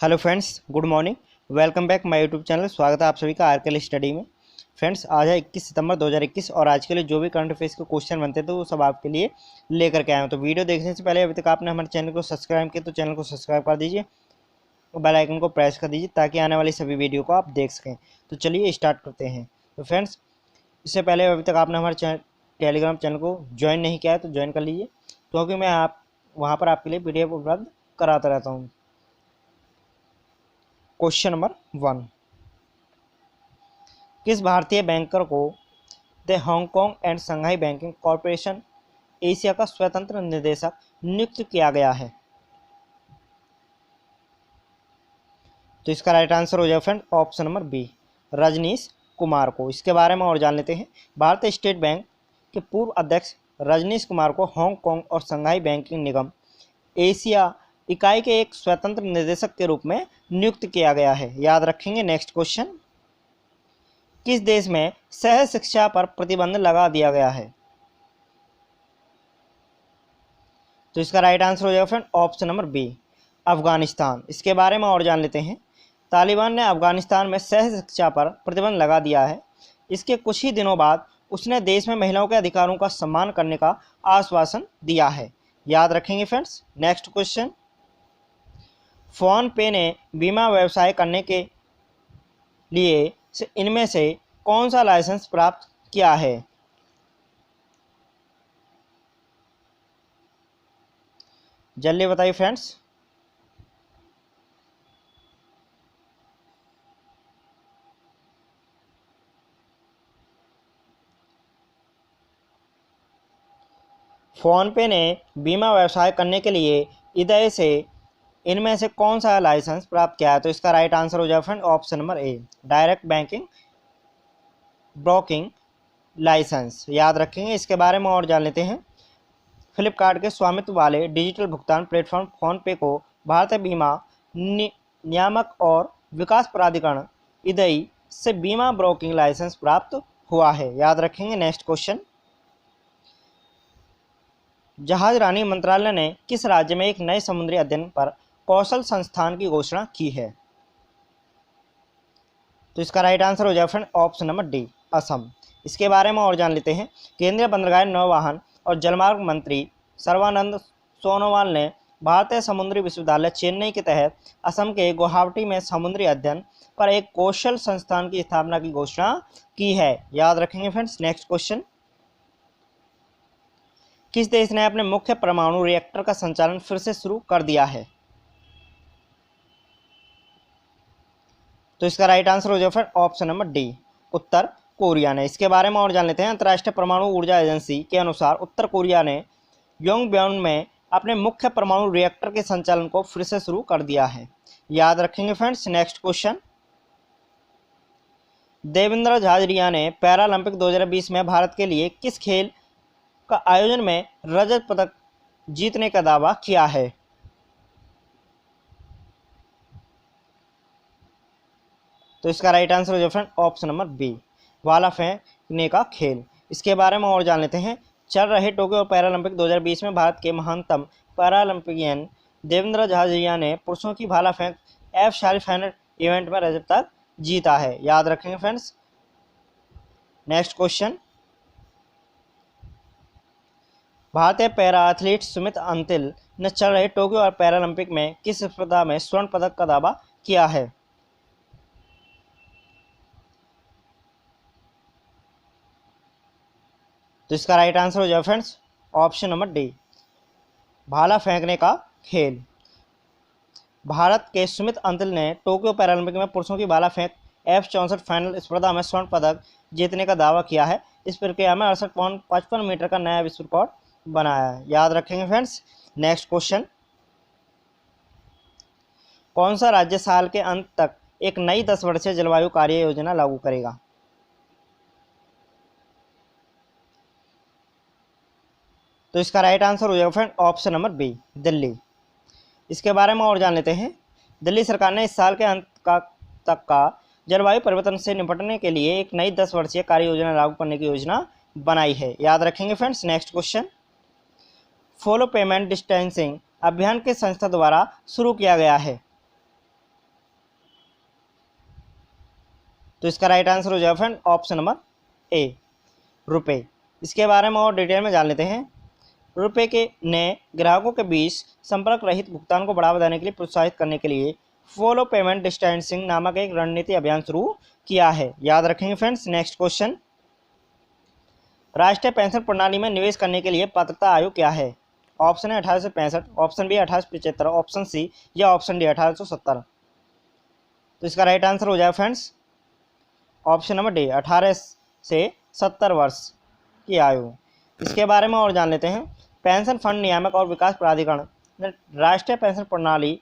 Hello friends, good morning. Welcome back my YouTube channel. स्वागत है आप सभी का आरकेएल स्टडी में। फ्रेंड्स, आज है 21 सितंबर 2021 और आज के लिए जो भी करंट अफेयर्स के क्वेश्चन बनते थे वो सब आपके लिए लेकर के आए हूँ। तो वीडियो देखने से पहले अभी तक आपने हमारे चैनल को सब्सक्राइब किया तो चैनल को सब्सक्राइब कर दीजिए और बेल आइकन को प्रेस कर दीजिए ताकि आने वाली सभी वीडियो को आप देख सकें। तो चलिए स्टार्ट करते हैं। तो फ्रेंड्स, इससे पहले अभी तक आपने हमारे टेलीग्राम चैनल को ज्वाइन नहीं किया है तो ज्वाइन कर लीजिए, क्योंकि मैं वहाँ पर आपके लिए PDF उपलब्ध कराता रहता हूँ। क्वेश्चन नंबर 1, किस भारतीय बैंकर को the Hong Kong and Shanghai banking corporation Asia का स्वतंत्र निदेशक नियुक्त किया गया है? तो इसका राइट आंसर हो जाएगा friend option number B, Rajneesh Kumar को। इसके बारे में और जान लेते हैं। भारतीय स्टेट बैंक के पूर्व अध्यक्ष रजनीश कुमार को हांगकांग और शंघाई बैंकिंग निगम एशिया इकाई के एक स्वतंत्र निदेशक के रूप में नियुक्त किया गया है। याद रखेंगे। नेक्स्ट क्वेश्चन, किस देश में सह शिक्षा पर प्रतिबंध लगा दिया गया है? तो इसका राइट आंसर हो जाएगा friend option number B, Afghanistan. इसके बारे में और जान लेते हैं। तालिबान ने अफगानिस्तान में सह शिक्षा पर प्रतिबंध लगा दिया है। इसके कुछ ही दिनों बाद उसने देश में महिलाओं के अधिकारों का सम्मान करने का आश्वासन दिया है। याद रखेंगे फ्रेंड्स। नेक्स्ट क्वेश्चन, फोन पे ने बीमा व्यवसाय करने के लिए इनमें से कौन सा लाइसेंस प्राप्त किया है? जल्दी बताइए फ्रेंड्स। फोनपे ने बीमा व्यवसाय करने के लिए इदय से इनमें से कौन सा लाइसेंस प्राप्त किया है? तो इसका राइट आंसर हो जाएगा friend option number A, direct banking broking license. याद रखेंगे। इसके बारे में और जान लेते हैं। फ्लिपकार्ट के स्वामित्व वाले डिजिटल भुगतान प्लेटफॉर्म फोनपे को भारतीय बीमा नियामक और विकास प्राधिकरण इदई से बीमा ब्रोकिंग लाइसेंस प्राप्त हुआ है। याद रखेंगे। नेक्स्ट क्वेश्चन, जहाज रानी मंत्रालय ने किस राज्य में एक नए समुद्री अध्ययन पर कौशल संस्थान की घोषणा की है? तो इसका राइट आंसर हो जाएगा friend option number D, Assam. इसके बारे में और जान लेते हैं। केंद्रीय बंदरगाह, नौवाहन और जलमार्ग मंत्री सर्बानंद सोनोवाल ने भारतीय समुद्री विश्वविद्यालय चेन्नई के तहत असम के गुवाहाटी में समुद्री अध्ययन पर एक कौशल संस्थान की स्थापना की घोषणा की है। याद रखेंगे फ्रेंड्स। नेक्स्ट क्वेश्चन, किस देश ने अपने मुख्य परमाणु रिएक्टर का संचालन फिर से शुरू कर दिया है? तो इसका राइट आंसर हो जाएगा फ्रेंड ऑप्शन नंबर डी, उत्तर कोरिया ने। इसके बारे में और जान लेते हैं। अंतर्राष्ट्रीय परमाणु ऊर्जा एजेंसी के अनुसार उत्तर कोरिया ने योंगब्योन में अपने मुख्य परमाणु रिएक्टर के संचालन को फिर से शुरू कर दिया है। याद रखेंगे friends. Next question, Devendra Jhajharia ने पैरालंपिक 2020 में भारत के लिए किस खेल का आयोजन में रजत पदक जीतने का दावा किया है? तो इसका राइट आंसर हो जाएगा फ्रेंड ऑप्शन नंबर बी, भाला फेंकने का खेल। इसके बारे में और जान लेते हैं। चल रहे टोक्यो पैरालंपिक 2020 में भारत के महानतम पैरालंपियन देवेंद्र झाझरिया ने पुरुषों की भाला फेंक एफ शारी फाइनल इवेंट में रजत पदक जीता है। याद रखेंगे फ्रेंड्स। नेक्स्ट क्वेश्चन, भारतीय पैरा एथलीट सुमित अंतिल ने चल रहे टोक्यो और पैरालंपिक में किस स्पर्धा में स्वर्ण पदक का दावा किया है? तो इसका राइट आंसर हो जाएगा फ्रेंड्स ऑप्शन नंबर डी, भाला फेंकने का खेल। भारत के सुमित अंतिल ने टोक्यो पैरालंपिक में पुरुषों की भाला फेंक F64 फाइनल स्पर्धा में स्वर्ण पदक जीतने का दावा किया है। इस प्रक्रिया में 68.55 मीटर का नया विश्व रिकॉर्ड बनाया है। याद रखेंगे फ्रेंड्स। नेक्स्ट क्वेश्चन, कौन सा राज्य साल के अंत तक एक नई 10 वर्षीय जलवायु कार्य योजना लागू करेगा? तो इसका राइट आंसर हो जाएगा friend option number B, Delhi. इसके बारे में और जान लेते हैं। दिल्ली सरकार ने इस साल के अंत तक का जलवायु परिवर्तन से निपटने के लिए एक नई 10 वर्षीय कार्य योजना लागू करने की योजना बनाई है। याद रखेंगे friends. Next question, follow payment distancing अभियान किस संस्था द्वारा शुरू किया गया है? तो इसका राइट आंसर हो जाएगा फ्रेंड ऑप्शन नंबर ए, रुपए। इसके बारे में और डिटेल में जान लेते हैं। रुपए के ने ग्राहकों के बीच संपर्क रहित भुगतान को बढ़ावा देने के लिए प्रोत्साहित करने के लिए फॉलो पेमेंट डिस्टेंसिंग नामक एक रणनीति अभियान शुरू किया है। याद रखेंगे फ्रेंड्स। नेक्स्ट क्वेश्चन, राष्ट्रीय पेंशन प्रणाली में निवेश करने के लिए पात्रता आयु क्या है? ऑप्शन है 1865, ऑप्शन बी 1875, ऑप्शन सी या ऑप्शन डी 1870। तो इसका राइट आंसर हो जाएगा फ्रेंड्स ऑप्शन नंबर डी, 18 से 70 वर्ष की आयु। इसके बारे में और जान लेते हैं। पेंशन फंड नियामक और विकास प्राधिकरण ने राष्ट्रीय पेंशन प्रणाली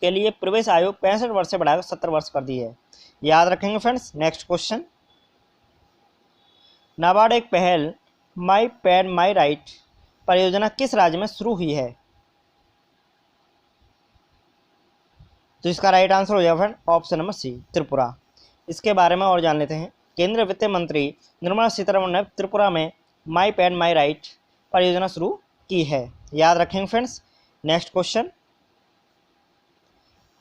के लिए प्रवेश आयु 65 वर्ष से बढ़ाकर 70 वर्ष कर दी है। याद रखेंगे फ्रेंड्स। नेक्स्ट क्वेश्चन, नाबार्ड एक पहल माई पैड माई राइट परियोजना किस राज्य में शुरू हुई है? तो इसका राइट आंसर हो जाएगा friend option number C, Tripura. इसके बारे में और जान लेते हैं। केंद्रीय वित्त मंत्री निर्मला सीतारमण ने त्रिपुरा में माई पैड माई राइट परियोजना शुरू की है। याद रखेंगे फ्रेंड्स। नेक्स्ट क्वेश्चन,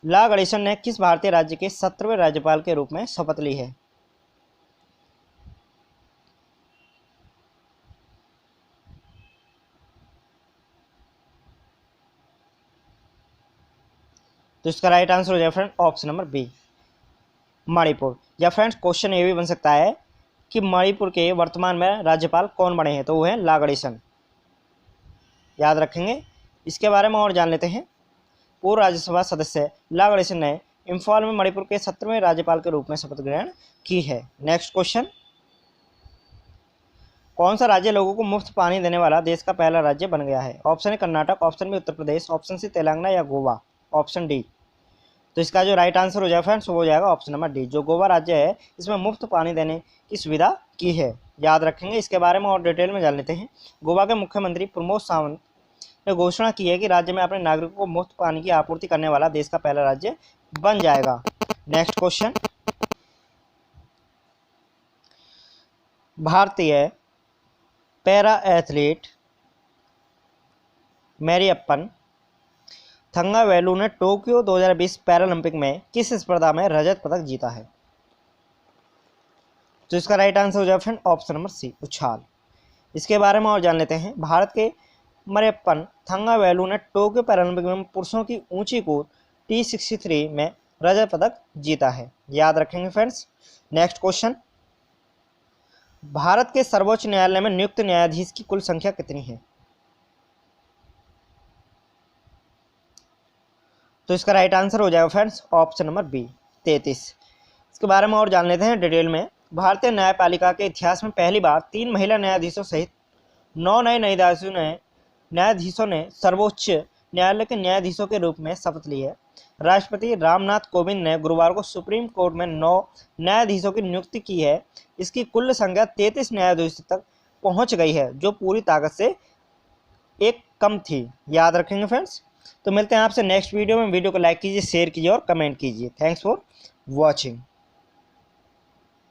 ला गणेशन ने किस भारतीय राज्य के 17वें राज्यपाल के रूप में शपथ ली है? तो इसका राइट आंसर हो जाएगा friend option number B, Manipur. या फ्रेंड्स क्वेश्चन ये भी बन सकता है कि मणिपुर के वर्तमान में राज्यपाल कौन बने हैं? तो वो है ला गणेशन। याद रखेंगे। इसके बारे में और जान लेते हैं। पूर्व राज्यसभा सदस्य ला गणेशन ने इम्फाल में मणिपुर के 17वें राज्यपाल के रूप में शपथ ग्रहण की है। नेक्स्ट क्वेश्चन, कौन सा राज्य लोगों को मुफ्त पानी देने वाला देश का पहला राज्य बन गया है? ऑप्शन है Karnataka, option B Uttar Pradesh, option C Telangana या गोवा, ऑप्शन डी। तो इसका जो राइट आंसर हो जाएगा फ्रेंड्स वो हो जाएगा ऑप्शन नंबर डी, जो गोवा राज्य है इसमें मुफ्त पानी देने की सुविधा की है। याद रखेंगे। इसके बारे में और डिटेल में जान लेते हैं। गोवा के मुख्यमंत्री प्रमोद सावंत ने घोषणा की है कि राज्य में अपने नागरिकों को मुफ्त पानी की आपूर्ति करने वाला देश का पहला राज्य बन जाएगा। नेक्स्ट क्वेश्चन, भारतीय पैरा एथलीट मैरियप्पन थंगावेलु ने टोक्यो 2020 पैरालंपिक में किस स्पर्धा में रजत पदक जीता है? तो इसका राइट आंसर हो जाएगा फ्रेंड ऑप्शन नंबर सी, उछाल। इसके बारे में और जान लेते हैं। भारत के मरियप्पन थंगावेलु ने टोक्यो पैरालंपिक में पुरुषों की ऊंची कूद T63 में रजत पदक जीता है। याद रखेंगे फ्रेंड्स। नेक्स्ट क्वेश्चन, भारत के सर्वोच्च न्यायालय में नियुक्त न्यायाधीश की कुल संख्या कितनी है? तो इसका राइट आंसर हो जाएगा फ्रेंड्स ऑप्शन नंबर बी, 33। इसके बारे में और जान लेते हैं डिटेल में। भारतीय न्यायपालिका के इतिहास में पहली बार 3 महिला न्यायाधीशों सहित 9 नए न्यायाधीशों ने सर्वोच्च न्यायालय के न्यायाधीशों के रूप में शपथ ली है। राष्ट्रपति रामनाथ कोविंद ने गुरुवार को सुप्रीम कोर्ट में 9 न्यायाधीशों की नियुक्ति की है। इसकी कुल संख्या 33 न्यायाधीशों तक पहुंच गई है, जो पूरी ताकत से एक कम थी। याद रखेंगे फ्रेंड्स। तो मिलते हैं आपसे नेक्स्ट वीडियो में। वीडियो को लाइक कीजिए, शेयर कीजिए और कमेंट कीजिए। Thanks for watching.